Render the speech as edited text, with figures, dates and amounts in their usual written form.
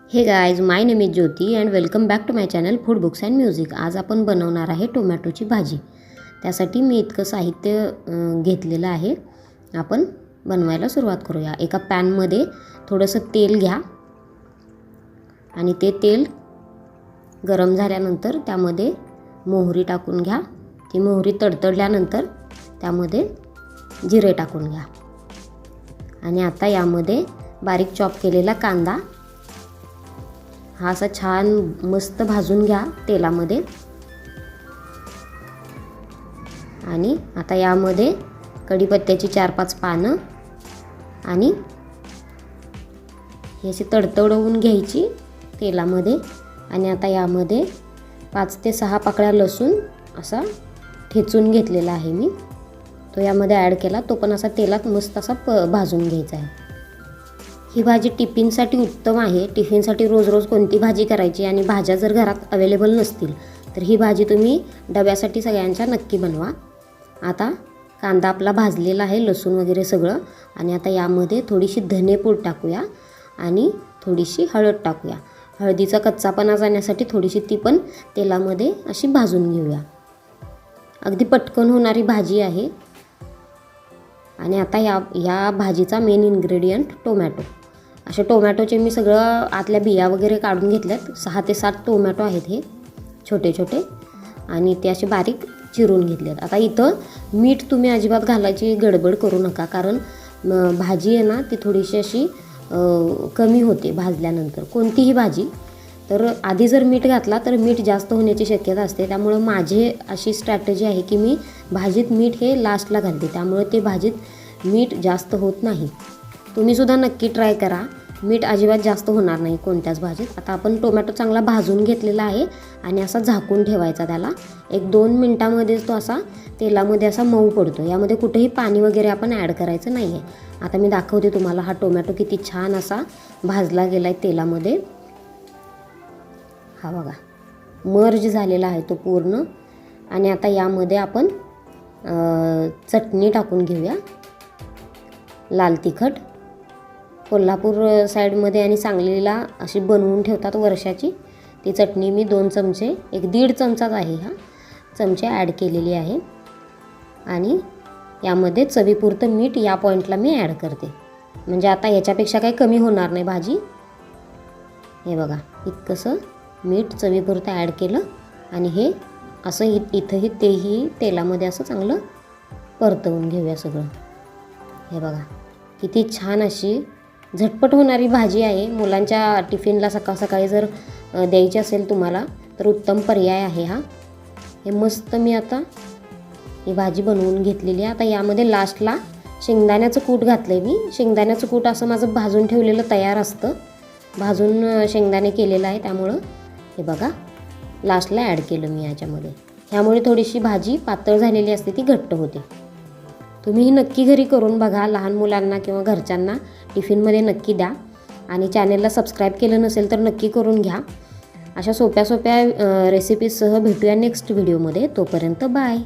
हे guys, my name is Jyoti and welcome back to my channel food books and music. आज आपण बनवणार आहे टोमॅटोची भाजी। त्यासाठी मी इतकं साहित्य घेतलेलं आहे। आपण बनवायला सुरुवात करूया। एका पॅनमध्ये थोडंसं तेल घ्या आणि ते तेल गरम झाल्यानंतर त्यामध्ये मोहरी टाकून घ्या। ती मोहरी तडतडल्यानंतर त्यामध्ये जिरे टाकून घ्या आणि आता यामध्ये बारीक चॉप केलेला कांदा हा असा छान मस्त भाजून घ्या तेलामध्ये। आणि आता यामध्ये कढीपत्त्याची 4-5 पानं आणि हे अशी तडतडवून घ्यायची तेलामध्ये। आणि आता यामध्ये 5 ते 6 पाकळ्या लसूण असा ठेचून घेतलेला आहे मी, तो यामध्ये ॲड केला। तो पण असा तेलात मस्त असा भाजून घ्यायचा आहे। ही भाजी टिफिनसाठी उत्तम आहे। टिफिनसाठी रोज रोज कोणती भाजी करायची आणि भाज्या जर घरात अवेलेबल नसतील तर ही भाजी तुम्ही डब्यासाठी सगळ्यांच्या नक्की बनवा। आता कांदा आपला भाजलेला आहे, लसूण वगैरे सगळं। आणि आता यामध्ये थोडीशी धनेपूड टाकूया आणि थोडीशी हळद टाकूया। हळदीचा कच्चापणा जाण्यासाठी थोडीशी ती पण तेलामध्ये अशी भाजून घेऊया। अगदी पटकन होणारी भाजी आहे। आणि आता या भाजीचा मेन इन्ग्रेडियंट टोमॅटो। असे टोमॅटोचे मी सगळं आतल्या बिया वगैरे काढून घेतल्यात। 6 ते 7 टोमॅटो आहेत हे छोटे छोटे, आणि ते असे बारीक चिरून घेतलेत। आता इथं मीठ तुम्ही अजिबात घालायची गडबड करू नका, कारण भाजी आहे ना ती थोडीशी अशी कमी होते भाजल्यानंतर कोणतीही भाजी। तर आधी जर मीठ घातला तर मीठ जास्त होण्याची शक्यता असते। त्यामुळे माझी अशी स्ट्रॅटेजी आहे की मी भाजीत मीठ हे लास्टला घालते, त्यामुळे ते भाजीत मीठ जास्त होत नाही। तुम्हीसुद्धा नक्की ट्राय करा, मीठ अजिबात जास्त होणार नाही कोणत्याच भाजीत। आता आपण टोमॅटो चांगला भाजून घेतलेला आहे आणि असा झाकून ठेवायचा त्याला। 1-2 मिनटामध्येच तो असा तेलामध्ये असा मऊ पडतो। यामध्ये कुठेही पाणी वगैरे आपण ॲड करायचं नाही आहे। आता मी दाखवते तुम्हाला हा टोमॅटो किती छान असा भाजला गेला आहे तेलामध्ये। हा बघा, मर्ज झालेला आहे तो पूर्ण। आणि आता यामध्ये आपण चटणी टाकून घेऊया, लाल तिखट। कोल्हापूर साईडमध्ये आणि सांगलीला अशी बनवून ठेवतात वर्षाची ती चटणी। मी 2 चमचे, 1-1.5 चमचाच आहे हा चमचे ॲड केलेली आहे। आणि यामध्ये चवीपुरतं मीठ या पॉईंटला मी ॲड करते, म्हणजे आता याच्यापेक्षा काही कमी होणार नाही भाजी। हे बघा, इतकंसं मीठ चवीपुरतं ॲड केलं आणि हे असं इथंही तेही तेलामध्ये असं चांगलं परतवून घेऊया सगळं। हे बघा, किती छान अशी झटपट होणारी भाजी आहे। मुलांच्या टिफिनला सकाळ सकाळी जर द्यायची असेल तुम्हाला तर उत्तम पर्याय आहे हा। हे मस्त मी आता ही भाजी बनवून घेतलेली आहे। आता यामध्ये लास्टला शेंगदाण्याचं कूट घातलं आहे मी। शेंगदाण्याचं कूट असं माझं भाजून ठेवलेलं तयार असतं, भाजून शेंगदाणे केलेलं आहे, त्यामुळं हे बघा लास्टला ॲड केलं मी याच्यामध्ये। ह्यामुळे थोडीशी भाजी पातळ झालेली असते ती घट्ट होते। तुम्हीही नक्की घरी करून बघा, लहान मुलांना किंवा घरच्यांना टिफिनमध्ये नक्की द्या। आणि चॅनलला सबस्क्राईब केलं नसेल तर नक्की करून घ्या। अशा सोप्या सोप्या रेसिपीजसह भेटूया नेक्स्ट व्हिडिओमध्ये। तोपर्यंत बाय।